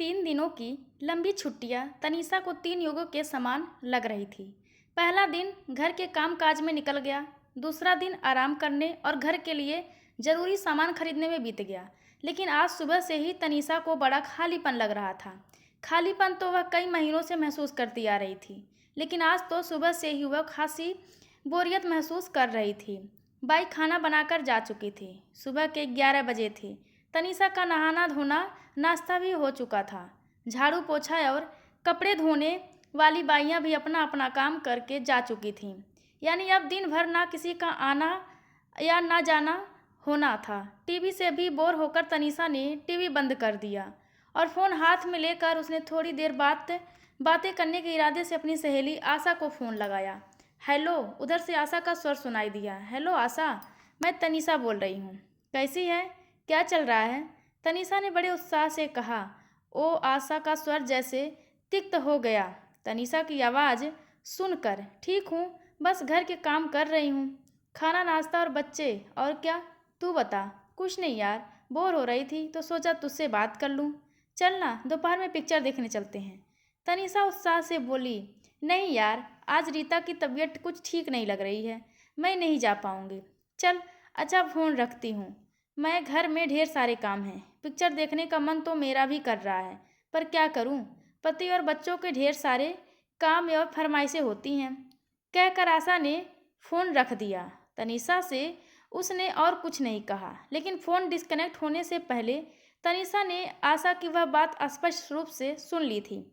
3 दिनों की लंबी छुट्टियां तनीषा को 3 युगों के समान लग रही थी। पहला दिन घर के काम काज में निकल गया। दूसरा दिन आराम करने और घर के लिए जरूरी सामान खरीदने में बीत गया। लेकिन आज सुबह से ही तनीषा को बड़ा खालीपन लग रहा था। खालीपन तो वह कई महीनों से महसूस करती आ रही थी, लेकिन आज तो सुबह से ही वह खासी बोरियत महसूस कर रही थी। बाई खाना बनाकर जा चुकी थी। सुबह के 11 बजे थे। तनीषा का नहाना धोना, नाश्ता भी हो चुका था। झाड़ू पोछा और कपड़े धोने वाली बाइयां भी अपना अपना काम करके जा चुकी थीं। यानी अब दिन भर ना किसी का आना या ना जाना होना था। टीवी से भी बोर होकर तनीषा ने टीवी बंद कर दिया और फ़ोन हाथ में लेकर उसने थोड़ी देर बातें करने के इरादे से अपनी सहेली आशा को फ़ोन लगाया। हेलो, उधर से आशा का स्वर सुनाई दिया। हेलो आशा, मैं तनीषा बोल रही हूँ। कैसी है? क्या चल रहा है? तनीषा ने बड़े उत्साह से कहा। ओ, आशा का स्वर जैसे तिक्त हो गया। तनीषा की आवाज़ सुनकर, ठीक हूँ, बस घर के काम कर रही हूँ। खाना, नाश्ता और बच्चे। और क्या? तू बता। कुछ नहीं यार, बोर हो रही थी तो सोचा तुझसे बात कर लूँ। चल ना, दोपहर में पिक्चर देखने चलते हैं। तनीषा उत्साह से बोली। नहीं यार, आज रीता की तबीयत कुछ ठीक नहीं लग रही है, मैं नहीं जा पाऊँगी। चल, अच्छा फ़ोन रखती हूँ, मैं घर में ढेर सारे काम हैं। पिक्चर देखने का मन तो मेरा भी कर रहा है, पर क्या करूँ, पति और बच्चों के ढेर सारे काम और फरमाइशें होती हैं। कहकर आशा ने फ़ोन रख दिया। तनीषा से उसने और कुछ नहीं कहा, लेकिन फ़ोन डिस्कनेक्ट होने से पहले तनीषा ने आशा की वह बात स्पष्ट रूप से सुन ली थी,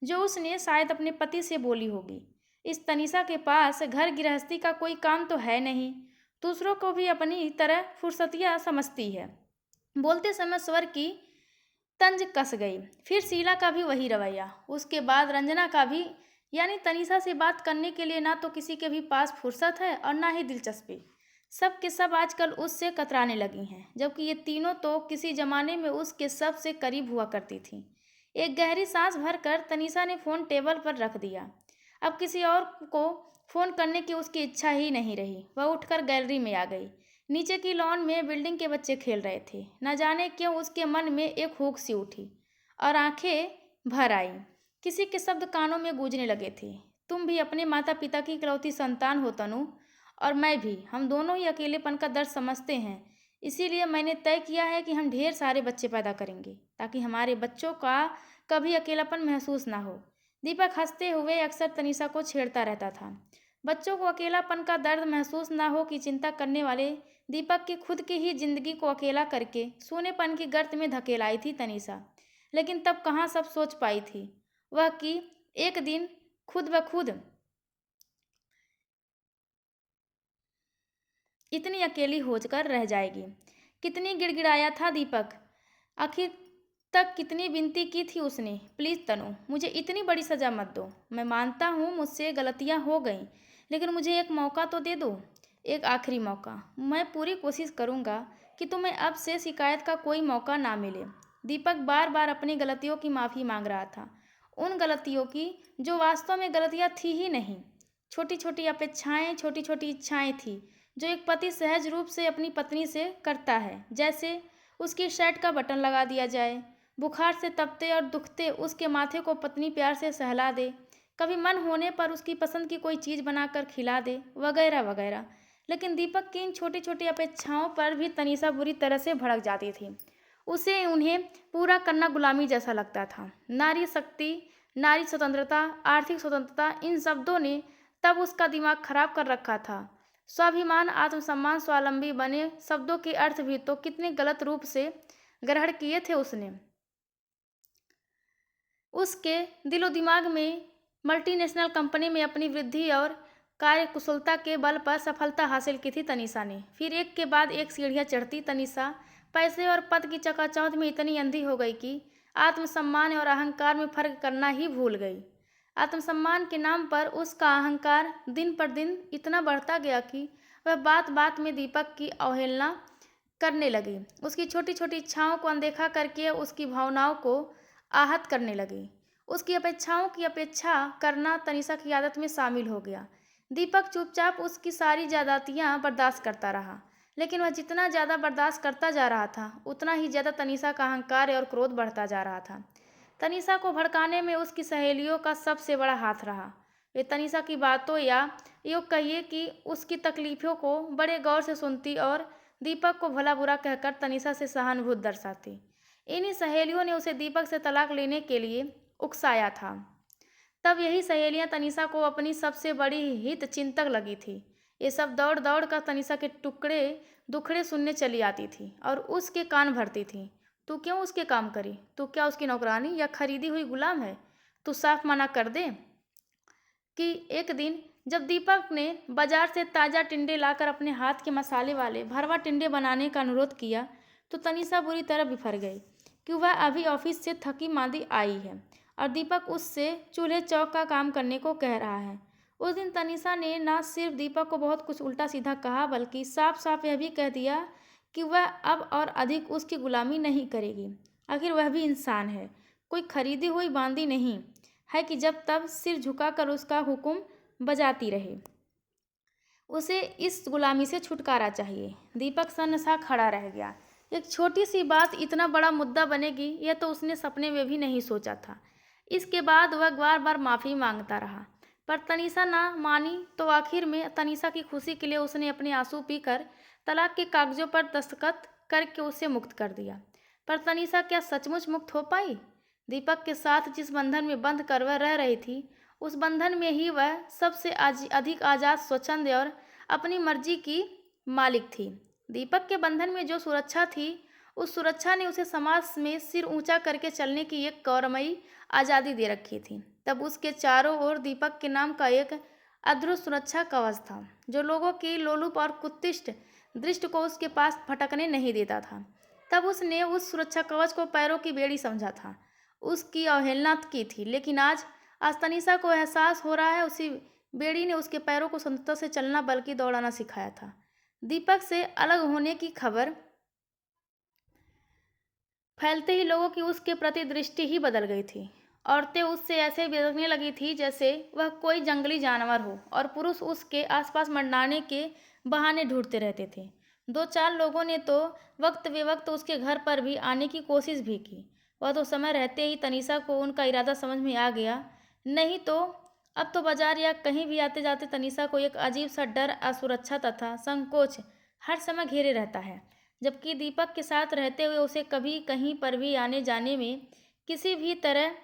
जो उसने शायद अपने पति से बोली होगी। इस तनीषा के पास घर गृहस्थी का कोई काम तो है नहीं, दूसरों को भी अपनी तरह फुर्सतिया समझती है। बोलते समय स्वर की तंज कस गई। फिर शीला का भी वही रवैया, उसके बाद रंजना का भी। यानी तनीषा से बात करने के लिए ना तो किसी के भी पास फुर्सत है और ना ही दिलचस्पी। सब के सब आजकल उससे कतराने लगी हैं, जबकि ये तीनों तो किसी जमाने में उसके सबसे करीब हुआ करती थीं। एक गहरी सांस भरकर तनीषा ने फ़ोन टेबल पर रख दिया। अब किसी और को फ़ोन करने की उसकी इच्छा ही नहीं रही। वह उठकर गैलरी में आ गई। नीचे की लॉन में बिल्डिंग के बच्चे खेल रहे थे। न जाने क्यों उसके मन में एक हुक सी उठी और आंखें भर आईं। किसी के शब्द कानों में गूंजने लगे थे। तुम भी अपने माता पिता की इकलौती संतान हो तनु, और मैं भी। हम दोनों ही अकेलेपन का दर्द समझते हैं। इसीलिए मैंने तय किया है कि हम ढेर सारे बच्चे पैदा करेंगे, ताकि हमारे बच्चों का कभी अकेलापन महसूस ना हो। दीपक हंसते हुए अक्सर तनीषा को छेड़ता रहता था। बच्चों को अकेलापन का दर्द महसूस ना हो की चिंता करने वाले दीपक की खुद की ही जिंदगी को अकेला करके सूनेपन की गर्त में धकेलाई थी तनीषा। लेकिन तब कहाँ सब सोच पाई थी वह कि एक दिन खुद ब खुद इतनी अकेली होकर रह जाएगी। कितनी गिड़गिड़ाया था दीपक। आखिर तक कितनी विनती की थी उसने, प्लीज़ तनु, मुझे इतनी बड़ी सज़ा मत दो। मैं मानता हूँ मुझसे गलतियाँ हो गईं, लेकिन मुझे एक मौका तो दे दो, एक आखिरी मौका। मैं पूरी कोशिश करूँगा कि तुम्हें अब से शिकायत का कोई मौका ना मिले। दीपक बार बार अपनी गलतियों की माफ़ी मांग रहा था, उन गलतियों की जो वास्तव में गलतियाँ थी ही नहीं। छोटी छोटी अपेक्षाएं, छोटी छोटी इच्छाएं थी जो एक पति सहज रूप से अपनी पत्नी से करता है। जैसे उसकी शर्ट का बटन लगा दिया जाए, बुखार से तपते और दुखते उसके माथे को पत्नी प्यार से सहला दे, कभी मन होने पर उसकी पसंद की कोई चीज़ बनाकर खिला दे, वगैरह वगैरह। लेकिन दीपक की इन छोटी छोटी अपेक्षाओं पर भी तनीषा बुरी तरह से भड़क जाती थी। उसे उन्हें पूरा करना गुलामी जैसा लगता था। नारी शक्ति, नारी स्वतंत्रता, आर्थिक स्वतंत्रता, इन शब्दों ने तब उसका दिमाग खराब कर रखा था। स्वाभिमान, आत्मसम्मान, स्वावलंबी बने शब्दों के अर्थ भी तो कितने गलत रूप से ग्रहण किए थे उसने। उसके दिलो दिमाग में मल्टीनेशनल कंपनी में अपनी वृद्धि और कार्यकुशलता के बल पर सफलता हासिल की थी तनीषा ने। फिर एक के बाद एक सीढ़ियाँ चढ़ती तनीषा पैसे और पद की चकाचौंध में इतनी अंधी हो गई कि आत्मसम्मान और अहंकार में फर्क करना ही भूल गई। आत्मसम्मान के नाम पर उसका अहंकार दिन पर दिन इतना बढ़ता गया कि वह बात बात में दीपक की अवहेलना करने लगी, उसकी छोटी छोटी इच्छाओं को अनदेखा करके उसकी भावनाओं को आहत करने लगी। उसकी अपेक्षाओं की अपेक्षा करना तनीषा की आदत में शामिल हो गया। दीपक चुपचाप उसकी सारी ज्यादतियाँ बर्दाश्त करता रहा, लेकिन वह जितना ज़्यादा बर्दाश्त करता जा रहा था, उतना ही ज़्यादा तनीषा का अहंकार और क्रोध बढ़ता जा रहा था। तनीषा को भड़काने में उसकी सहेलियों का सबसे बड़ा हाथ रहा। वे तनीषा की बातों या यूँ कहिए कि उसकी तकलीफ़ों को बड़े गौर से सुनती और दीपक को भला बुरा कहकर तनीषा से सहानुभूति दर्शाती। इन्हीं सहेलियों ने उसे दीपक से तलाक लेने के लिए उकसाया था। तब यही सहेलियां तनीषा को अपनी सबसे बड़ी हित चिंतक लगी थी। ये सब दौड़ दौड़ कर तनीषा के टुकड़े दुखड़े सुनने चली आती थी और उसके कान भरती थी। तू क्यों उसके काम करी? तू क्या उसकी नौकरानी या खरीदी हुई गुलाम है? तू साफ मना कर दे। कि एक दिन जब दीपक ने बाजार से ताज़ा टिंडे लाकर अपने हाथ के मसाले वाले भरवा टिंडे बनाने का अनुरोध किया तो तनीषा बुरी तरह बिफर गई कि वह अभी ऑफिस से थकी मांदी आई है और दीपक उससे चूल्हे चौक का काम करने को कह रहा है। उस दिन तनीषा ने न सिर्फ दीपक को बहुत कुछ उल्टा सीधा कहा बल्कि साफ साफ यह भी कह दिया कि वह अब और अधिक उसकी गुलामी नहीं करेगी। आखिर वह भी इंसान है, कोई खरीदी हुई बांदी नहीं है कि जब तब सिर झुकाकर उसका हुक्म बजाती रहे। उसे इस गुलामी से छुटकारा चाहिए। दीपक सन्नसा खड़ा रह गया। एक छोटी सी बात इतना बड़ा मुद्दा बनेगी यह तो उसने सपने में भी नहीं सोचा था। इसके बाद वह बार बार माफ़ी मांगता रहा पर तनीषा ना मानी तो आखिर में तनीषा की खुशी के लिए उसने अपने आंसू पीकर तलाक के कागजों पर दस्तखत करके उसे मुक्त कर दिया। पर तनीषा क्या सचमुच मुक्त हो पाई? दीपक के साथ जिस बंधन में बंध कर वह रह रही थी उस बंधन में ही वह सबसे अधिक आज़ाद, स्वच्छंद और अपनी मर्जी की मालिक थी। दीपक के बंधन में जो सुरक्षा थी उस सुरक्षा ने उसे समाज में सिर ऊंचा करके चलने की एक गौरवमयी आज़ादी दे रखी थी। तब उसके चारों ओर दीपक के नाम का एक अद्भुत सुरक्षा कवच था जो लोगों की लोलुप और कुत्सित दृष्टि को उसके पास भटकने नहीं देता था। तब उसने उस सुरक्षा कवच को पैरों की बेड़ी समझा था, उसकी अवहेलना की थी। लेकिन आज तनीषा को एहसास हो रहा है उसी बेड़ी ने उसके पैरों को स्वतंत्रता से चलना बल्कि दौड़ाना सिखाया था। दीपक से अलग होने की खबर फैलते ही लोगों की उसके प्रति दृष्टि ही बदल गई थी। औरतें उससे ऐसे बिलखने लगी थी जैसे वह कोई जंगली जानवर हो और पुरुष उसके आसपास मंडराने के बहाने ढूंढते रहते थे। दो चार लोगों ने तो वक्त बेवक्त उसके घर पर भी आने की कोशिश भी की। वह तो समय रहते ही तनीषा को उनका इरादा समझ में आ गया। नहीं तो अब तो बाजार या कहीं भी आते जाते तनीषा को एक अजीब सा डर, असुरक्षा तथा संकोच हर समय घेरे रहता है। जबकि दीपक के साथ रहते हुए उसे कभी कहीं पर भी आने जाने में किसी भी तरह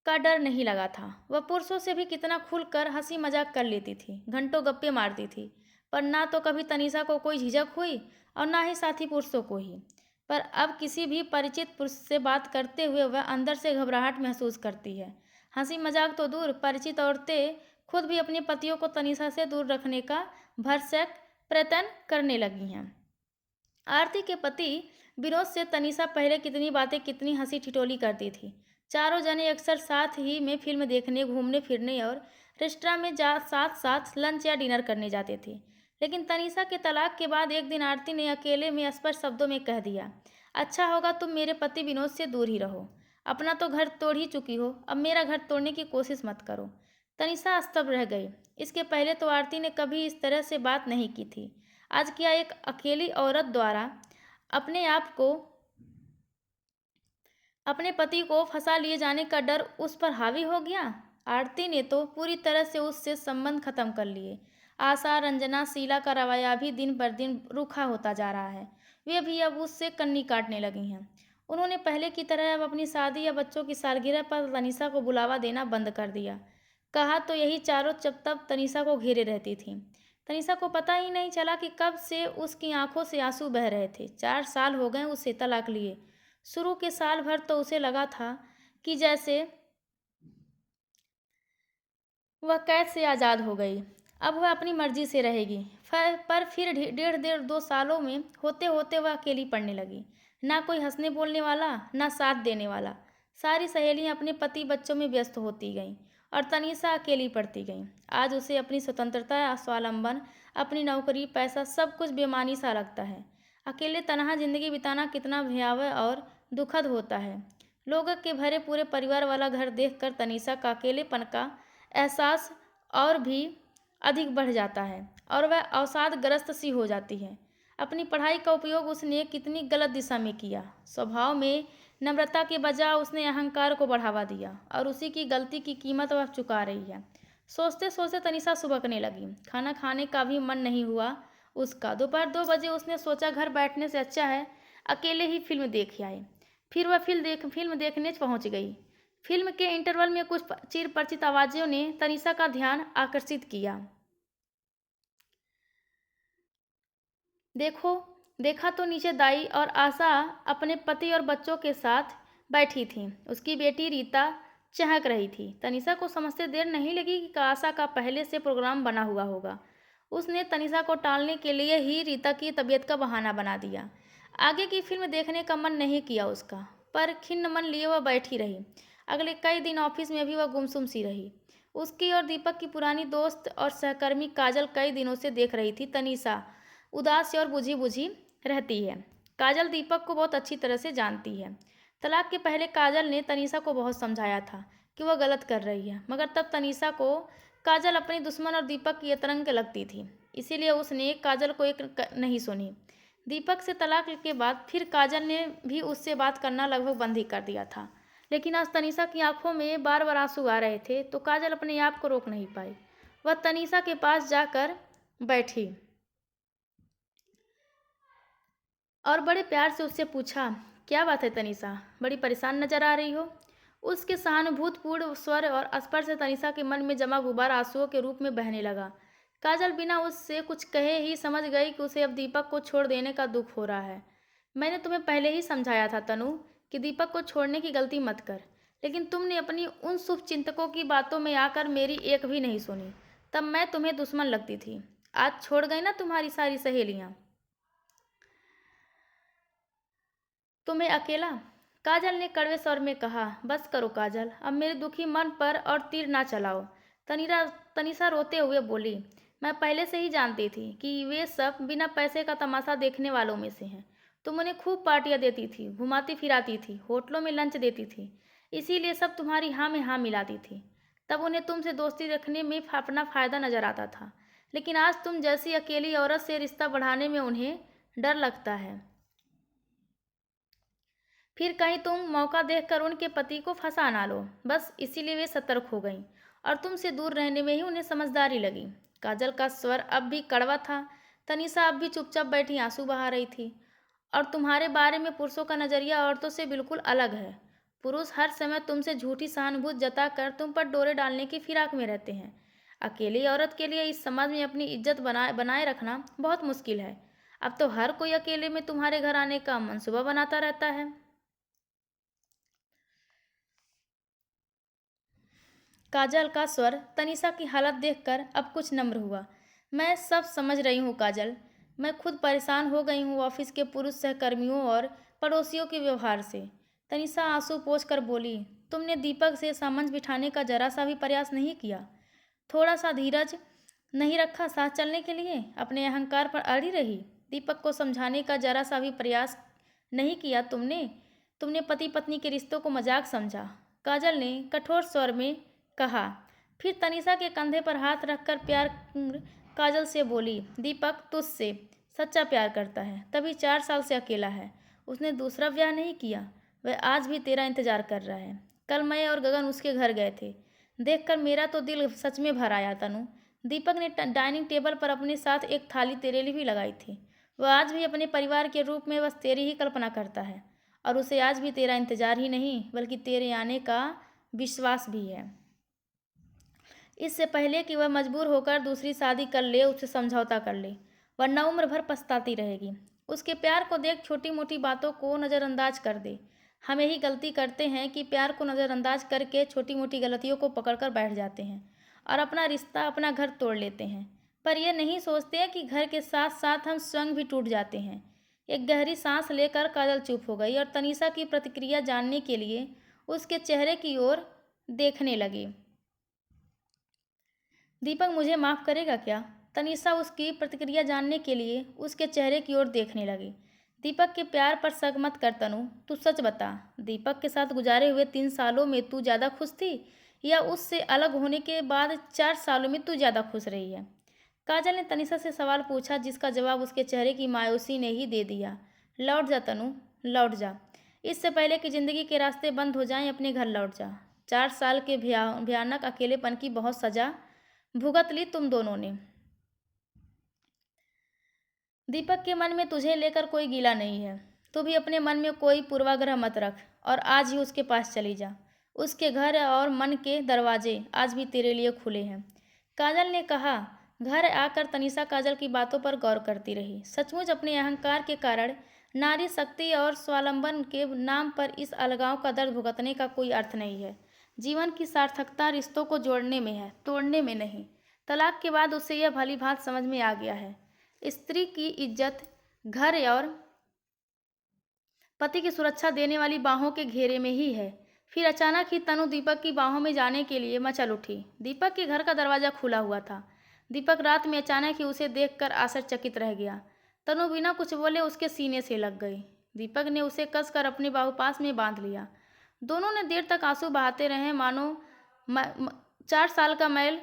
का डर नहीं लगा था। वह पुरुषों से भी कितना खुलकर हंसी मजाक कर लेती थी, घंटों गप्पे मारती थी, पर ना तो कभी तनीषा को कोई झिझक हुई और ना ही साथी पुरुषों को ही। पर अब किसी भी परिचित पुरुष से बात करते हुए वह अंदर से घबराहट महसूस करती है। हंसी मजाक तो दूर, परिचित औरतें खुद भी अपने पतियों को तनीषा से दूर रखने का भरसक प्रयत्न करने लगी हैं। आरती के पति विनोद से तनीषा पहले कितनी बातें, कितनी हंसी ठिठोली करती थी। चारों जने अक्सर साथ ही में फिल्म देखने, घूमने फिरने और रेस्टोरेंट में साथ साथ लंच या डिनर करने जाते थे। लेकिन तनीषा के तलाक के बाद एक दिन आरती ने अकेले में स्पष्ट शब्दों में कह दिया, अच्छा होगा तुम मेरे पति विनोद से दूर ही रहो। अपना तो घर तोड़ ही चुकी हो, अब मेरा घर तोड़ने की कोशिश मत करो। तनीषा स्तब्ध रह गई। इसके पहले तो आरती ने कभी इस तरह से बात नहीं की थी। आज क्या एक अकेली औरत द्वारा अपने आप को, अपने पति को फंसा लिए जाने का डर उस पर हावी हो गया? आरती ने तो पूरी तरह से उससे संबंध खत्म कर लिए। आशा, रंजना, शीला का रवैया भी दिन पर दिन रूखा होता जा रहा है। वे भी अब उससे कन्नी काटने लगी हैं। उन्होंने पहले की तरह अब अपनी शादी या बच्चों की सालगिरह पर तनीषा को बुलावा देना बंद कर दिया। कहा तो यही चारों जब तब तनीषा को घेरे रहती थी। तनीषा को पता ही नहीं चला कि कब से उसकी आंखों से आंसू बह रहे थे। 4 साल हो गए उसे तलाक लिए। शुरू के साल भर तो उसे लगा था कि जैसे वह कैद से आज़ाद हो गई, अब वह अपनी मर्जी से रहेगी। पर फिर 1.5 सालों में होते होते वह अकेली पड़ने लगी। ना कोई हंसने बोलने वाला, ना साथ देने वाला। सारी सहेलियां अपने पति बच्चों में व्यस्त होती गईं और तनीषा अकेली पड़ती गई। आज उसे अपनी स्वतंत्रता, स्वावलंबन, अपनी नौकरी, पैसा सब कुछ बेमानी सा लगता है। अकेले तनहा जिंदगी बिताना कितना भयावह और दुखद होता है। लोगों के भरे पूरे परिवार वाला घर देखकर तनीषा का अकेलेपन का एहसास और भी अधिक बढ़ जाता है और वह अवसादग्रस्त सी हो जाती है। अपनी पढ़ाई का उपयोग उसने कितनी गलत दिशा में किया। स्वभाव में नम्रता के बजाय उसने अहंकार को बढ़ावा दिया और उसी की गलती की कीमत वह चुका रही है। सोचते सोचते तनिषा सुबकने लगी। खाना खाने का भी मन नहीं हुआ उसका। दोपहर 2 बजे उसने सोचा घर बैठने से अच्छा है अकेले ही फिल्म देख आए। फिर वह फिल्म देखने पहुंच गई। फिल्म के इंटरवल में कुछ चिर परिचित आवाज़ों ने तनिषा का ध्यान आकर्षित किया। देखो, देखा तो नीचे दाई और आशा अपने पति और बच्चों के साथ बैठी थीं। उसकी बेटी रीता चहक रही थी। तनिषा को समझते देर नहीं लगी कि आशा का पहले से प्रोग्राम बना हुआ होगा। उसने तनिषा को टालने के लिए ही रीता की तबीयत का बहाना बना दिया। आगे की फिल्म देखने का मन नहीं किया उसका, पर खिन्न मन लिए वह बैठी रही। अगले कई दिन ऑफिस में भी वह गुमसुम सी रही। उसकी और दीपक की पुरानी दोस्त और सहकर्मी काजल कई दिनों से देख रही थी तनिषा उदास और बुझी बुझी रहती है। काजल दीपक को बहुत अच्छी तरह से जानती है। तलाक के पहले काजल ने तनिषा को बहुत समझाया था कि वह गलत कर रही है, मगर तब तनिषा को काजल अपनी दुश्मन और दीपक की तरंग लगती थी, इसीलिए उसने काजल को एक नहीं सुनी। दीपक से तलाक के बाद फिर काजल ने भी उससे बात करना लगभग बंद ही कर दिया था। लेकिन आज तनिषा की आंखों में बार बार आंसू आ रहे थे तो काजल अपने आप को रोक नहीं पाई। वह तनिषा के पास जाकर बैठी और बड़े प्यार से उससे पूछा, क्या बात है तनिषा, बड़ी परेशान नजर आ रही हो। उसके सहानुभूतिपूर्ण स्वर और स्पर्श से तनिषा के मन में जमा गुब्बार आंसुओं के रूप में बहने लगा। काजल बिना उससे कुछ कहे ही समझ गई कि उसे अब दीपक को छोड़ देने का दुख हो रहा है। मैंने तुम्हें पहले ही समझाया था तनु कि दीपक को छोड़ने की गलती मत कर, लेकिन तुमने अपनी उन शुभ चिंतकों की बातों में आकर मेरी एक भी नहीं सुनी। तब मैं तुम्हें दुश्मन लगती थी। आज छोड़ गई ना तुम्हारी सारी सहेलियां तुम्हें अकेला। काजल ने कड़वे स्वर में कहा, बस करो काजल, अब मेरे दुखी मन पर और तीर ना चलाओ। तनिषा रोते हुए बोली, मैं पहले से ही जानती थी कि वे सब बिना पैसे का तमाशा देखने वालों में से हैं। तुम उन्हें खूब पार्टियां देती थी, घुमाती फिराती थी, होटलों में लंच देती थी, इसीलिए सब तुम्हारी हाँ में हाँ मिलाती थी। तब उन्हें तुमसे दोस्ती रखने में अपना फ़ायदा नजर आता था, लेकिन आज तुम जैसी अकेली औरत से रिश्ता बढ़ाने में उन्हें डर लगता है। फिर कहीं तुम मौका देखकर उनके पति को फंसा ना लो, बस इसीलिए वे सतर्क हो गईं और तुमसे दूर रहने में ही उन्हें समझदारी लगी। काजल का स्वर अब भी कड़वा था। तनिषा अब भी चुपचाप बैठी आंसू बहा रही थी। और तुम्हारे बारे में पुरुषों का नजरिया औरतों से बिल्कुल अलग है। पुरुष हर समय तुमसे झूठी सहानुभूति जताकर तुम पर डोरे डालने की फिराक में रहते हैं। अकेली औरत के लिए इस समाज में अपनी इज्जत बनाए रखना बहुत मुश्किल है। अब तो हर कोई अकेले में तुम्हारे घर आने का मंसूबा बनाता रहता है। काजल का स्वर तनिषा की हालत देखकर अब कुछ नम्र हुआ। मैं सब समझ रही हूँ काजल, मैं खुद परेशान हो गई हूँ ऑफिस के पुरुष सहकर्मियों और पड़ोसियों के व्यवहार से। तनिषा आंसू पोंछ कर बोली, तुमने दीपक से सामंजस्य बिठाने का जरा सा भी प्रयास नहीं किया? थोड़ा सा धीरज नहीं रखा साथ चलने के लिए? अपने अहंकार पर अड़ी रही? दीपक को समझाने का जरा सा भी प्रयास नहीं किया तुमने? तुमने पति पत्नी के रिश्तों को मजाक समझा। काजल ने कठोर स्वर में कहा। फिर तनिषा के कंधे पर हाथ रखकर प्यार काजल से बोली, दीपक तुझसे सच्चा प्यार करता है, तभी 4 साल से अकेला है। उसने दूसरा ब्याह नहीं किया। वह आज भी तेरा इंतजार कर रहा है। कल मैं और गगन उसके घर गए थे। देखकर मेरा तो दिल सच में भर आया तनु। दीपक ने डाइनिंग टेबल पर अपने साथ एक थाली तेरे लिए भी लगाई थी। वह आज भी अपने परिवार के रूप में बस तेरी ही कल्पना करता है और उसे आज भी तेरा इंतजार ही नहीं बल्कि तेरे आने का विश्वास भी है। इससे पहले कि वह मजबूर होकर दूसरी शादी कर ले, उससे समझौता कर ले, वरना उम्र भर पछताती रहेगी। उसके प्यार को देख छोटी मोटी बातों को नज़रअंदाज कर दे। हमें ही गलती करते हैं कि प्यार को नज़रअंदाज करके छोटी मोटी गलतियों को पकड़कर बैठ जाते हैं और अपना रिश्ता अपना घर तोड़ लेते हैं। पर यह नहीं सोचते हैं कि घर के साथ साथ हम स्वयं भी टूट जाते हैं। एक गहरी सांस लेकर काजल चुप हो गई और तनिषा की प्रतिक्रिया जानने के लिए उसके चेहरे की ओर देखने लगी। दीपक मुझे माफ़ करेगा क्या? तनिषा उसकी प्रतिक्रिया जानने के लिए उसके चेहरे की ओर देखने लगी। दीपक के प्यार पर शक मत कर तनु, तू सच बता, दीपक के साथ गुजारे हुए 3 सालों में तू ज़्यादा खुश थी या उससे अलग होने के बाद 4 सालों में तू ज़्यादा खुश रही है? काजल ने तनिषा से सवाल पूछा जिसका जवाब उसके चेहरे की मायूसी ने ही दे दिया। लौट जा तनु, लौट जा। इससे पहले कि ज़िंदगी के रास्ते बंद हो जाएं, अपने घर लौट जा। 4 साल के भयानक अकेलेपन की बहुत सज़ा भुगत ली तुम दोनों ने। दीपक के मन में तुझे लेकर कोई गिला नहीं है। तू भी अपने मन में कोई पूर्वाग्रह मत रख और आज ही उसके पास चली जा। उसके घर और मन के दरवाजे आज भी तेरे लिए खुले हैं। काजल ने कहा। घर आकर तनीषा काजल की बातों पर गौर करती रही। सचमुच अपने अहंकार के कारण नारी शक्ति और स्वावलंबन के नाम पर इस अलगाव का दर्द भुगतने का कोई अर्थ नहीं है। जीवन की सार्थकता रिश्तों को जोड़ने में है, तोड़ने में नहीं। तलाक के बाद उसे यह भली भांति समझ में आ गया है। स्त्री की इज्जत घर और पति की सुरक्षा देने वाली बाहों के घेरे में ही है। फिर अचानक ही तनु दीपक की बाहों में जाने के लिए मचल उठी। दीपक के घर का दरवाज़ा खुला हुआ था। दीपक रात में अचानक ही उसे देखकर आश्चर्यचकित रह गया। तनु बिना कुछ बोले उसके सीने से लग गई। दीपक ने उसे कसकर अपने बाहुपास में बांध लिया। दोनों ने देर तक आंसू बहाते रहे, मानो 4 साल का मैल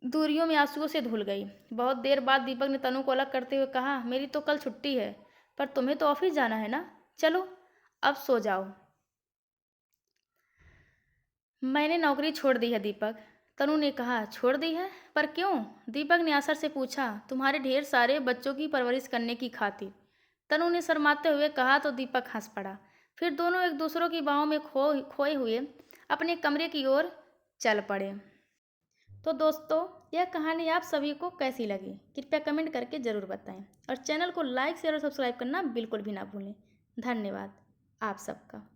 दूरियों में आंसुओं से धुल गई। बहुत देर बाद दीपक ने तनु को अलग करते हुए कहा, मेरी तो कल छुट्टी है, पर तुम्हें तो ऑफिस जाना है ना। चलो अब सो जाओ। मैंने नौकरी छोड़ दी है दीपक। तनु ने कहा, छोड़ दी है? पर क्यों? दीपक ने आसर से पूछा। तुम्हारे ढेर सारे बच्चों की परवरिश करने की खातिर। तनु ने शर्माते हुए कहा तो दीपक हंस पड़ा। फिर दोनों एक दूसरों की बाहों में खोए हुए अपने कमरे की ओर चल पड़े। तो दोस्तों, यह कहानी आप सभी को कैसी लगी कृपया कमेंट करके ज़रूर बताएं और चैनल को लाइक शेयर और सब्सक्राइब करना बिल्कुल भी ना भूलें। धन्यवाद आप सबका।